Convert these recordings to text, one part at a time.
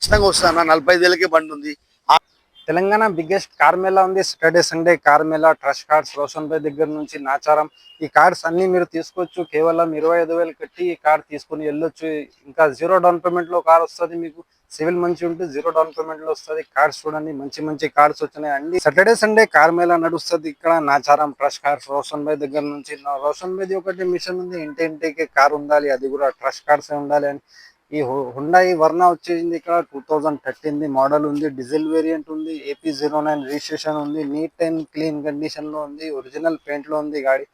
ఖచ్చితంగా వస్తాను. 45,000కే బండి ఉంది. తెలంగాణ బిగ్గెస్ట్ కార్ మేళా ఉంది. Saturday Sunday car mela, trust cars, Roshan bhai దగ్గర నుంచి నాచారం. ఈ కార్డ్స్ అన్ని మీరు తీసుకోవచ్చు. కేవలం 25,000 కట్టి ఈ కార్ తీసుకుని వెళ్ళొచ్చు. ఇంకా 0 డౌన్ పేమెంట్ లో కార్ వస్తుంది. మీకు సివిల్ మంచి ఉంటే 0 డౌన్ పేమెంట్ లో వస్తుంది. కార్డ్స్ చూడండి, మంచి మంచి కార్డ్స్ వచ్చినాయి అండి. సాటర్డే సండే కార్ మేళా నడుస్తుంది ఇక్కడ నాచారం ట్రస్ట్ కార్డ్స్ రోషన్ భాయ్ దగ్గర నుంచి. రోషన్ భాయ్ ఒకటి మిషన్ ఉంది, ఇంటికి కార్ ఉండాలి, అది కూడా ట్రస్ట్ కార్డ్స్ ఉండాలి అని. ఈ హుండాయి వర్నా వచ్చేసింది ఇక్కడ 2013 మోడల్ ఉంది, డీజిల్ వేరియంట్ ఉంది, AP09 రిజిస్ట్రేషన్ ఉంది, నీట్ అండ్ క్లీన్ కండిషన్ లో ఉంది, ఒరిజినల్ పెయింట్ లో ఉంది గాడి.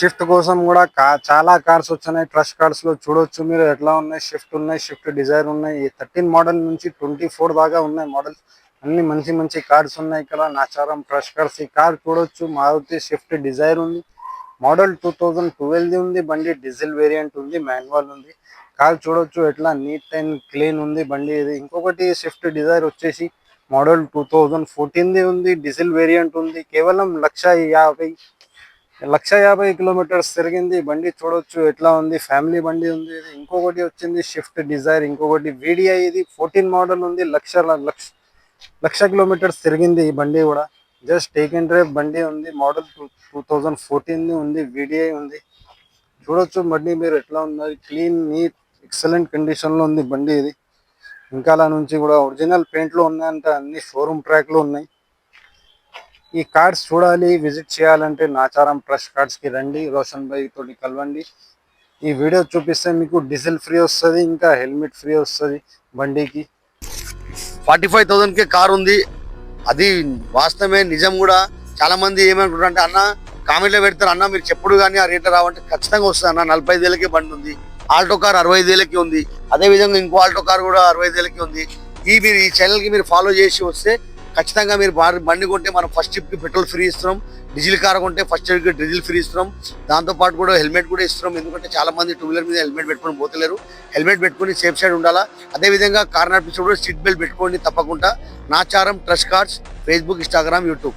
షిఫ్ట్ కోసం కూడా చాలా కార్స్ వచ్చినాయి. ట్రస్ట్ కార్డ్స్ లో చూడొచ్చు మీరు ఎట్లా ఉన్నాయి. షిఫ్ట్ ఉన్నాయి, షిఫ్ట్ డిజైర్ ఉన్నాయి. 13 మోడల్ నుంచి 24 దాకా ఉన్నాయి మోడల్స్. అన్ని మంచి మంచి కార్డ్స్ ఉన్నాయి ఇక్కడ నాచారం ట్రస్ట్ కార్డ్స్. ఈ కార్ చూడొచ్చు, మారుతి షిఫ్ట్ డిజైర్ ఉంది, మోడల్ 2012 ఉంది, బండి డీజిల్ వేరియంట్ ఉంది, మాన్యువల్ ఉంది. కార్ చూడొచ్చు ఎట్లా నీట్ అండ్ క్లీన్ ఉంది బండి ఇది. ఇంకొకటి స్విఫ్ట్ డిజైర్ వచ్చేసి మోడల్ 2014 ఉంది, డీజిల్ వేరియంట్ ఉంది. కేవలం 150 కిలోమీటర్స్ తిరిగింది బండి. చూడొచ్చు ఎట్లా ఉంది, ఫ్యామిలీ బండి ఉంది ఇది. ఇంకొకటి వచ్చింది స్విఫ్ట్ డిజైర్, ఇంకొకటి VDI, ఇది 14 మోడల్ ఉంది, లక్ష కిలోమీటర్స్ తిరిగింది ఈ బండి కూడా. జస్ట్ టేక్ అండ్ డ్రైవ్ బండి ఉంది, మోడల్ 2014 ఉంది, VDI ఉంది. చూడొచ్చు బండి మీరు ఎట్లా ఉన్నది, క్లీన్ నీట్ ఎక్సలెంట్ కండిషన్ లో ఉంది బండి ఇది. ఇంకా నుంచి కూడా ఒరిజినల్ పెయింట్ లో ఉన్నాయంట, అన్ని షోరూమ్ ట్రాక్ లో ఉన్నాయి. ఈ కార్డ్స్ చూడాలి, విజిట్ చేయాలంటే నాచారం ట్రస్ట్ కార్డ్స్ కి రండి, రోషన్ భాయ్ తోటి కలవండి. ఈ వీడియో చూపిస్తే మీకు డీజిల్ ఫ్రీ వస్తుంది, ఇంకా హెల్మెట్ ఫ్రీ వస్తుంది బండికి. 45,000కే కార్ ఉంది, అది వాస్తవమే, నిజం కూడా. చాలా మంది ఏమనుకుంటారు అంటే, అన్న కామెంట్లో పెడతారు, అన్న మీరు చెప్పుడు కానీ ఆ రేట్ రావంటే ఖచ్చితంగా వస్తుంది అన్న. 45,000కే బండి ఉంది. ఆల్టో కార్ 65,000కి ఉంది, అదే విధంగా ఇంకో ఆల్టో కార్ కూడా 65,000కి ఉంది. మీరు ఈ ఛానల్కి మీరు ఫాలో చేసి వస్తే ఖచ్చితంగా మీరు బండి కొంటే మనం ఫస్ట్ ట్రిప్కి పెట్రోల్ ఫ్రీ ఇస్తున్నాం, డీజిల్ కార్ కొంటే ఫస్ట్ ట్రిప్కి డీజిల్ ఫ్రీ ఇస్తున్నాం, దాంతోపాటు కూడా హెల్మెట్ కూడా ఇస్తున్నాం. ఎందుకంటే చాలా మంది 2 వీలర్ మీద హెల్మెట్ పెట్టుకొని పోతలేరు. హెల్మెట్ పెట్టుకొని సేఫ్ సైడ్ ఉండాలా. అదేవిధంగా కార్ నడిపించినప్పుడు సీట్ బెల్ట్ పెట్టుకోండి తప్పకుండా. Nacharam trust cards, Facebook, Instagram, YouTube.